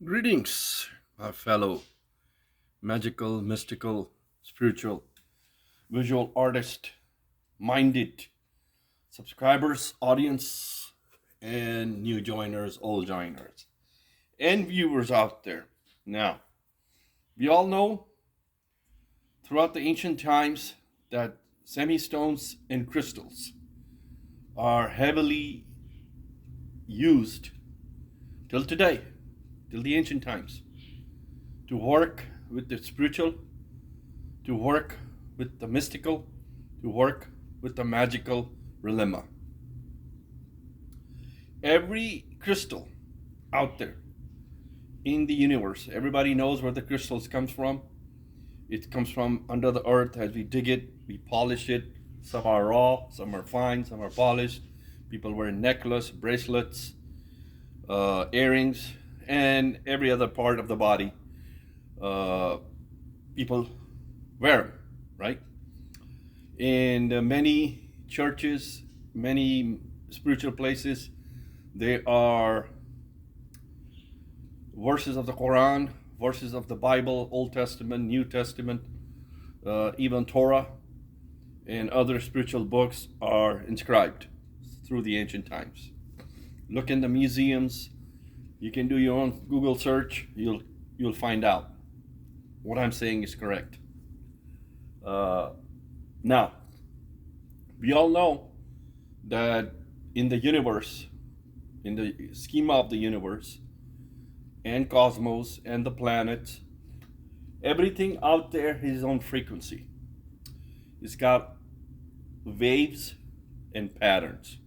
Greetings, my fellow magical, mystical, spiritual, visual artist minded subscribers, audience, and new joiners, old joiners, and viewers out there. Now, we all know throughout the ancient times that semi-stones and crystals are heavily used till today, till the ancient times, to work with the spiritual, to work with the mystical, to work with the magical dilemma. Every crystal out there in the universe, everybody knows where the crystals comes from. It comes from under the earth. As we dig it, we polish it. Some are raw, some are fine, some are polished. People wear necklaces, bracelets, earrings, and every other part of the body. People wear them, right? And many churches, many spiritual places, there are verses of the Quran, verses of the Bible, Old Testament, New Testament, even Torah, and other spiritual books are inscribed through the ancient times. Look in the museums. You can do your own Google search. You'll find out what I'm saying is correct. Now, we all know that in the universe, in the schema of the universe and cosmos and the planets, everything out there has its own frequency. It's got waves and patterns.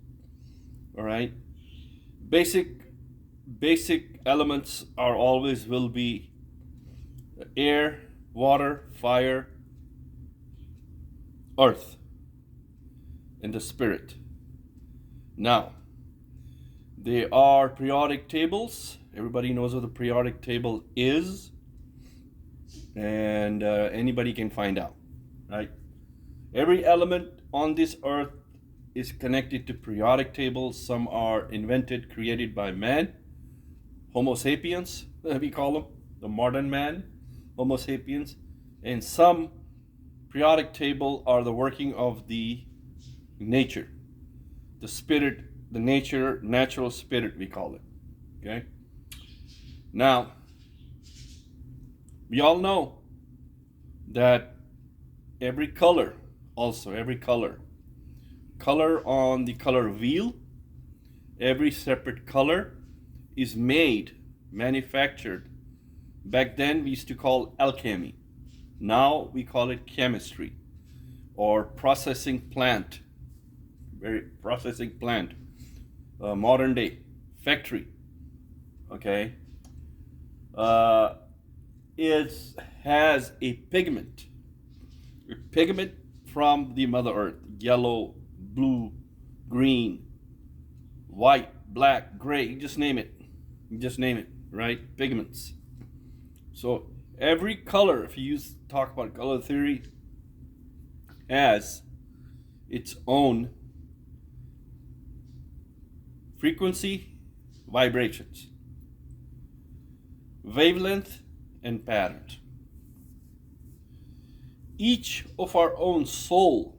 All right? Basic elements are always will be air, water, fire, earth, and the spirit. Now, there are periodic tables. Everybody knows what the periodic table is, and anybody can find out, right? Every element on this earth is connected to periodic tables. Some are invented, created by man, Homo sapiens, we call them, the modern man, Homo sapiens, and some periodic table are the working of the nature, the spirit, the nature, natural spirit, we call it. Okay. Now, we all know that every color on the color wheel, every separate color is manufactured. Back then we used to call alchemy. Now we call it chemistry or processing plant. Modern day factory. Okay. It has a pigment from the Mother Earth: yellow, blue, green, white, black, gray. Just name it, right? Pigments. So every color, if you talk about color theory, has its own frequency, vibrations, wavelength, and patterns. Each of our own soul,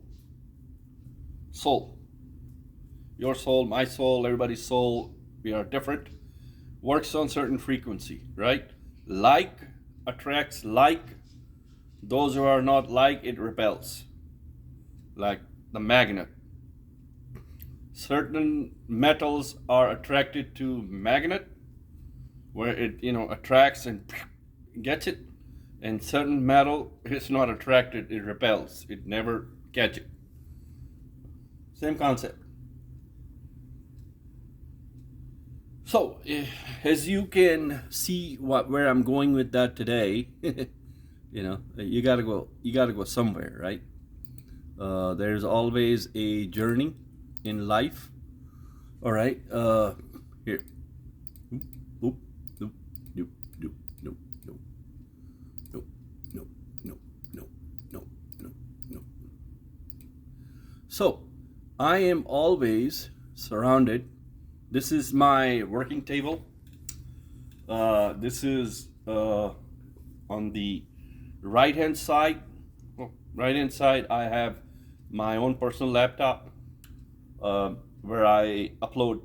your soul, my soul, everybody's soul, we are different, works on certain frequency, right? Like attracts like. Those who are not like, it repels. Like the magnet. Certain metals are attracted to magnet, where it attracts and gets it, and certain metal is not attracted, it repels, it never catch it. Same concept. So as you can see where I'm going with that today, you gotta go somewhere, right? There's always a journey in life. All right, here. Oop, nope, nope, nope, nope, nope, nope, nope, nope, nope, nope, nope, nope. So, I am always surrounded. This is my working table. This is on the right hand side. Right hand side, I have my own personal laptop where I upload,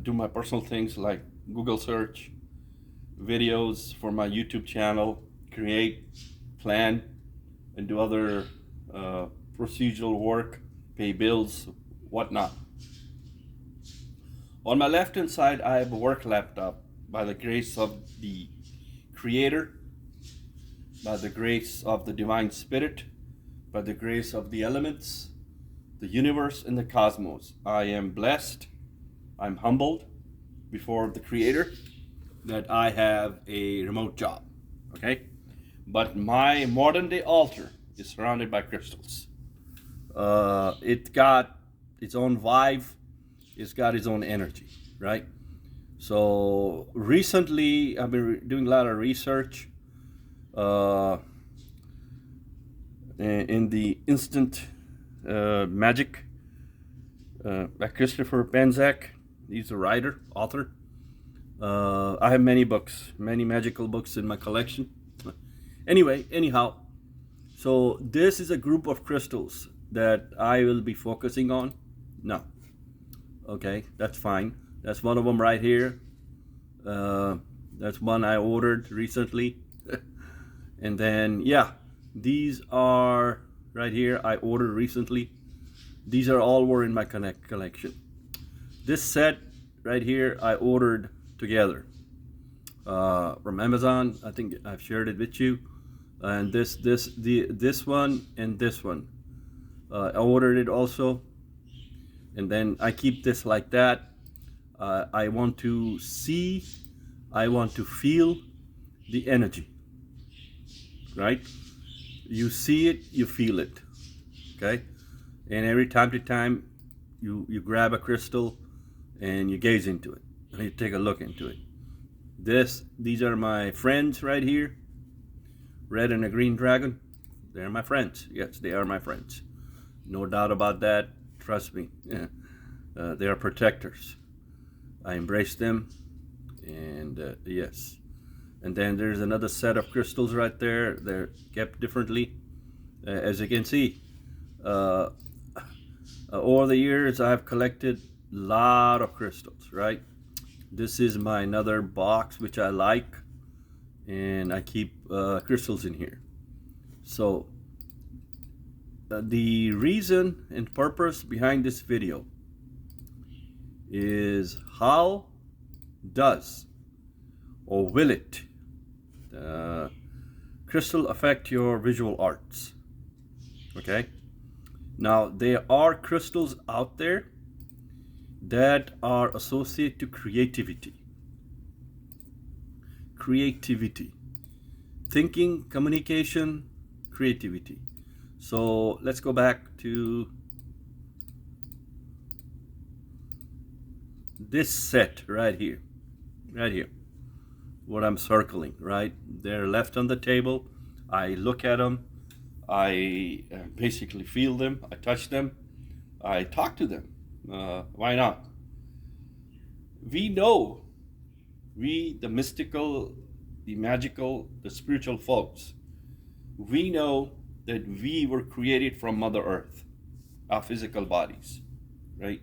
do my personal things like Google search, videos for my YouTube channel, create, plan, and do other procedural work, pay bills, whatnot. On my left hand side, I have a work laptop by the grace of the Creator, by the grace of the Divine Spirit, by the grace of the elements, the universe, and the cosmos. I am blessed, I'm humbled before the Creator that I have a remote job, okay? But my modern day altar is surrounded by crystals. It got its own vibe, it's got its own energy, right? So recently, I've been doing a lot of research in the instant Magick by Christopher Banzak. He's a writer, author. I have many books, many magical books in my collection. Anyhow, so this is a group of crystals that I will be focusing on. No. Okay, that's fine. That's one of them right here. That's one I ordered recently. And then, yeah, these are right here. I ordered recently. These are all were in my collection. This set right here, I ordered together from Amazon. I think I've shared it with you. And this one and this one, I ordered it also. And then I keep this like that. I want to see, I want to feel the energy, right? You see it, you feel it, okay? And every time to time, you grab a crystal and you gaze into it, and you take a look into it. These are my friends right here, red and a green dragon. They're my friends. Yes, they are my friends. No doubt about that. Trust me. Yeah. They are protectors. I embrace them, and yes. And then there's another set of crystals right there. They're kept differently, as you can see. Over the years, I've collected a lot of crystals, right? This is my another box which I like, and I keep crystals in here. So the reason and purpose behind this video is how does or will it crystal affect your visual arts? Okay, now there are crystals out there that are associated to creativity, thinking, communication, creativity. So let's go back to this set right here, what I'm circling, right? They're left on the table. I look at them, I basically feel them, I touch them, I talk to them. Why not? We know, we the mystical, the magical, the spiritual folks, we know that we were created from Mother Earth, our physical bodies, right?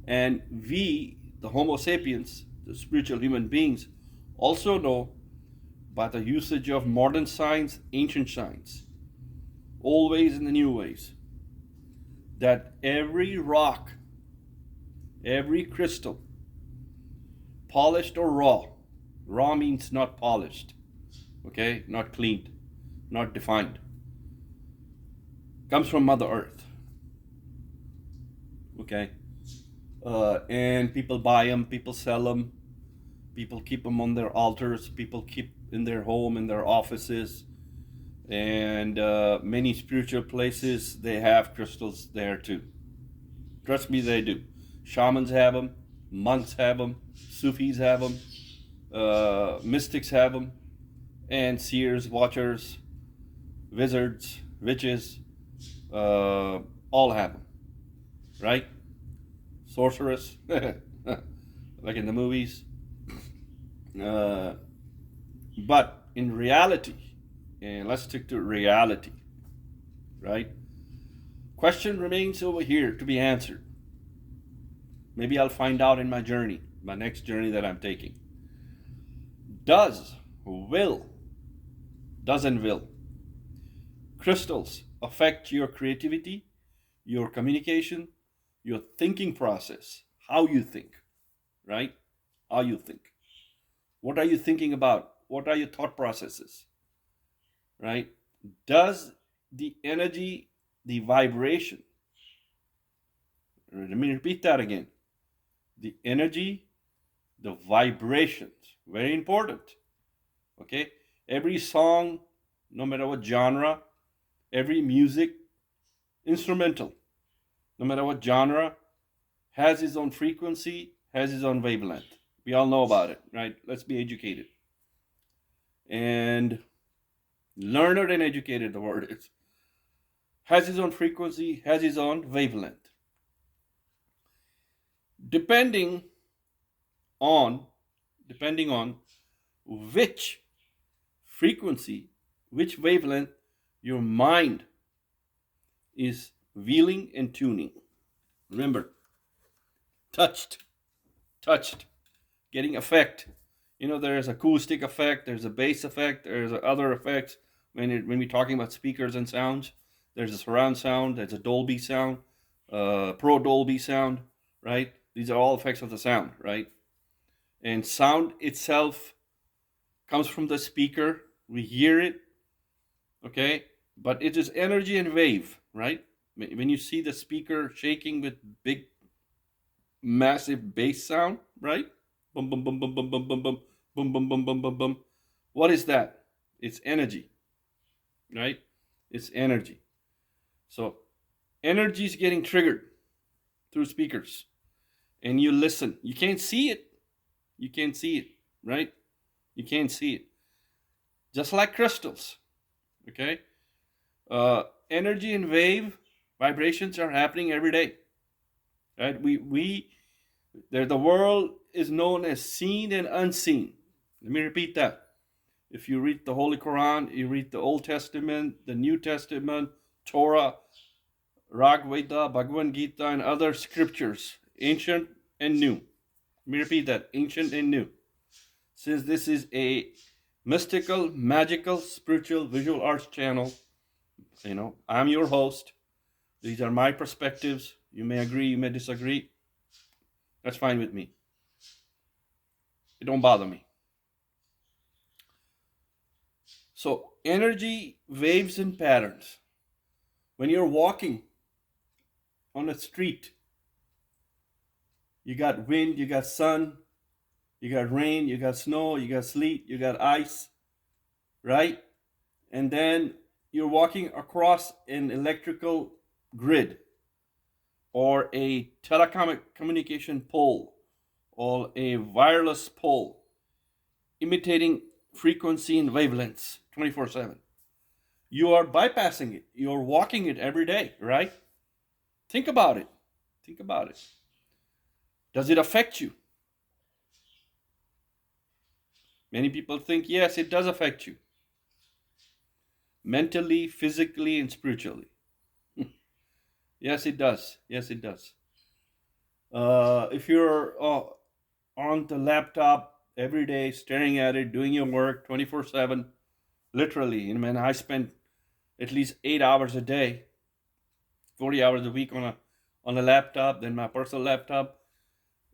And we, the Homo sapiens, the spiritual human beings, also know by the usage of modern science, ancient science, old ways and the new ways, that every rock, every crystal, polished or raw means not polished, okay, not cleaned, not defined, comes from Mother Earth, okay? And people buy them, people sell them, people keep them on their altars, people keep in their home, in their offices, and many spiritual places, they have crystals there too. Trust me, they do. Shamans have them, monks have them, Sufis have them, mystics have them, and seers, watchers, wizards, witches, all have them, right? Sorceress, like in the movies. Uh, but in reality, and let's stick to reality, right? Question remains over here to be answered. Maybe I'll find out in my journey, my next journey that I'm taking. Does and will crystals affect your creativity, your communication, your thinking process, how you think, right? How you think. What are you thinking about? What are your thought processes, right? Does the energy, the vibration, let me repeat that again. The energy, the vibrations, very important, okay? Every song, no matter what genre, every music, instrumental, no matter what genre, has its own frequency, has its own wavelength. We all know about it, right? Let's be educated. And learned and educated, the word is. Has its own frequency, has its own wavelength. Depending on which frequency, which wavelength your mind is wheeling and tuning. Remember, touched, getting effect. There's acoustic effect, there's a bass effect, there's other effects. When we're talking about speakers and sounds, there's a surround sound, there's a Dolby sound, Pro Dolby sound, right? These are all effects of the sound, right? And sound itself comes from the speaker. We hear it, okay? But it is energy and wave, right? When you see the speaker shaking with big, massive bass sound, right? Boom, boom, boom, boom, boom, boom, boom, boom, boom, boom, boom, boom, boom, boom. What is that? It's energy, right? It's energy. So energy is getting triggered through speakers. And you listen. You can't see it. You can't see it, right? You can't see it. Just like crystals, okay? Energy and wave vibrations are happening every day, right? The world is known as seen and unseen. Let me repeat that. If you read the Holy Quran, you read the Old Testament, the New Testament, Torah, Rig Veda, Bhagavad Gita, and other scriptures, ancient and new. Let me repeat that, ancient and new. Since this is a mystical, magical, spiritual, visual arts channel, I'm your host. These are my perspectives. You may agree, you may disagree. That's fine with me. It don't bother me. So, energy, waves, and patterns. When you're walking on a street, you got wind, you got sun, you got rain, you got snow, you got sleet, you got ice, right? And then you're walking across an electrical grid or a telecommunication pole or a wireless pole, imitating frequency and wavelengths 24/7. You are bypassing it. You're walking it every day, right? Think about it. Think about it. Does it affect you? Many people think, yes, it does affect you. Mentally, physically, and spiritually. Yes, it does. Yes, it does. If you're on the laptop every day, staring at it, doing your work 24/7, literally, I spend at least 8 hours a day, 40 hours a week on a laptop, then my personal laptop.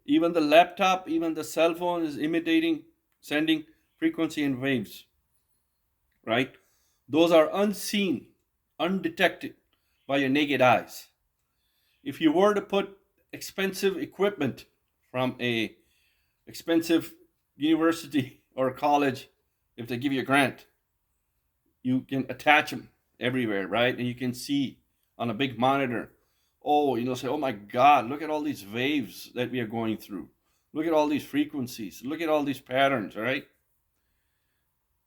Even the laptop, even the cell phone is imitating, sending frequency and waves, right? Those are unseen, undetected by your naked eyes. If you were to put expensive equipment from a expensive university or college, if they give you a grant, you can attach them everywhere, right? And you can see on a big monitor, say, oh my God, look at all these waves that we are going through. Look at all these frequencies. Look at all these patterns, right?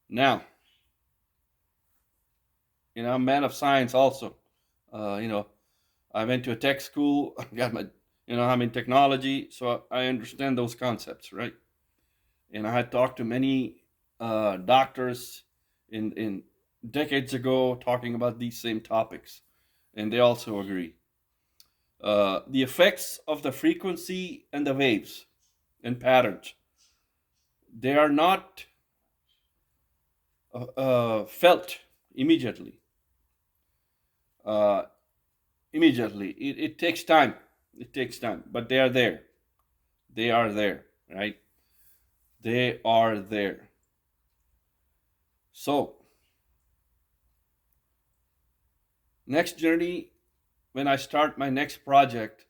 Now, I'm a man of science also. I went to a tech school, got my, I'm in technology, so I understand those concepts, right? And I had talked to many doctors in decades ago talking about these same topics, and they also agree. The effects of the frequency and the waves and patterns, they are not felt immediately. Uh, Immediately, it takes time. It takes time, but they are there. They are there, right? They are there. So, next journey, when I start my next project,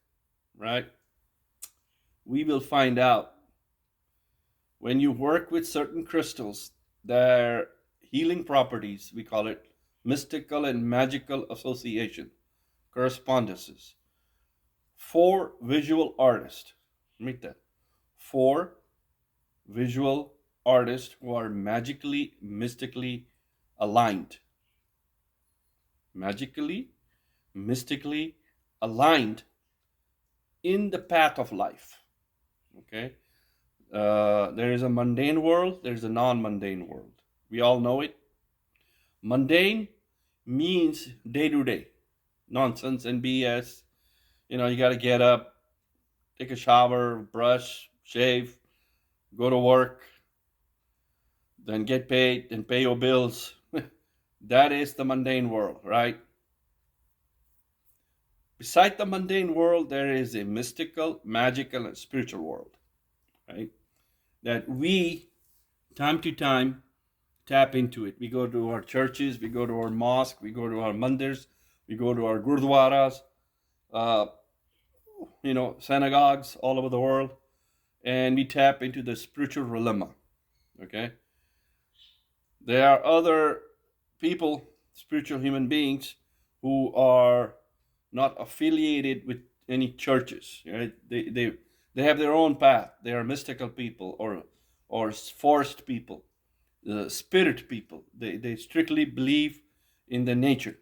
right, we will find out when you work with certain crystals, their healing properties, we call it mystical and magical association, correspondences. For visual artists, meet that. For visual artists who are magically, mystically aligned. Magically, mystically aligned in the path of life. Okay? There is a mundane world, there's a non mundane world. We all know it. Mundane means day to day nonsense and BS. You got to get up, take a shower, brush, shave, go to work, then get paid, then pay your bills. That is the mundane world, right? Beside the mundane world, there is a mystical, magical, and spiritual world, right? That we, time to time, tap into it. We go to our churches, we go to our mosque, we go to our mandirs, we go to our gurdwaras, synagogues all over the world, and we tap into the spiritual realm. Okay? There are other people, spiritual human beings, who are not affiliated with any churches. Right? They have their own path. They are mystical people or forest people, spirit people. They strictly believe in the nature.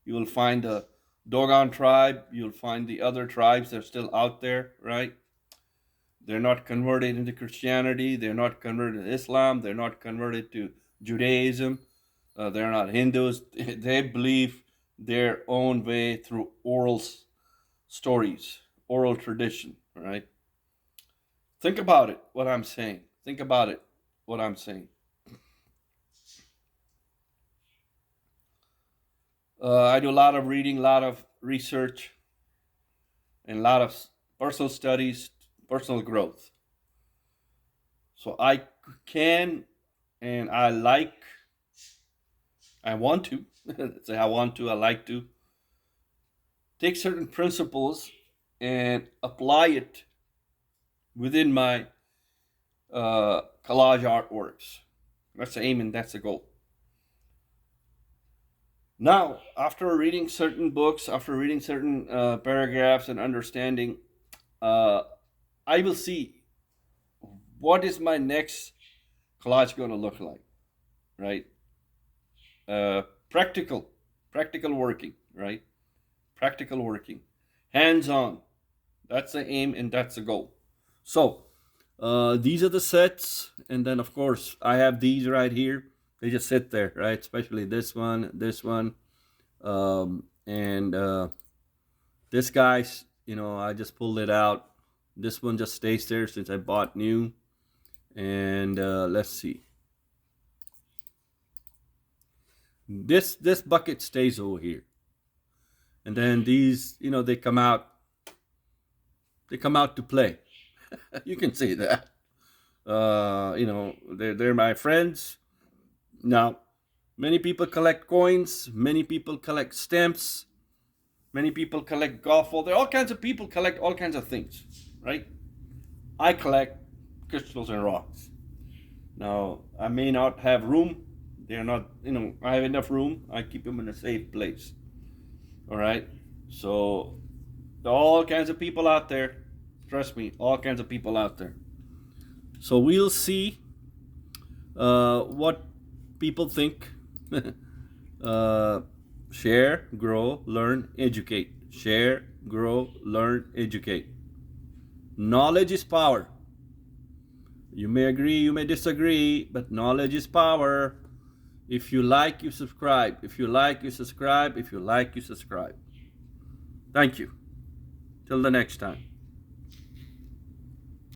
You will find the Dogon tribe. You'll find the other tribes that are still out there, right? They're not converted into Christianity. They're not converted to Islam. They're not converted to Judaism. They're not Hindus. They believe their own way through oral stories, oral tradition, right? Think about it, what I'm saying. Think about it, what I'm saying. I do a lot of reading, a lot of research, and a lot of personal studies, personal growth. So I can and I want to, say I want to, I like to take certain principles and apply it within my collage artworks. That's the aim and that's the goal. Now, after reading certain books, after reading certain paragraphs and understanding, I will see what is my next collage going to look like, right? Practical working, right? Practical working, hands-on. That's the aim and that's the goal. So these are the sets, and then of course I have these right here. They just sit there, right? Especially this one, and this guy's. I just pulled it out. This one just stays there since I bought new. And let's see. This bucket stays over here, and then these, they come out. They come out to play. You can see that. They're my friends. Now, many people collect coins. Many people collect stamps. Many people collect golf balls. There are all kinds of people collect all kinds of things, right? I collect crystals and rocks. Now, I may not have room. They're not, I have enough room. I keep them in a safe place. All right? So, there are all kinds of people out there. Trust me, all kinds of people out there. So, we'll see what people think. Share, grow, learn, educate. Share, grow, learn, educate. Knowledge is power. You may agree, you may disagree, but knowledge is power. If you like, you subscribe. If you like, you subscribe. If you like, you subscribe. Thank you. Till the next time.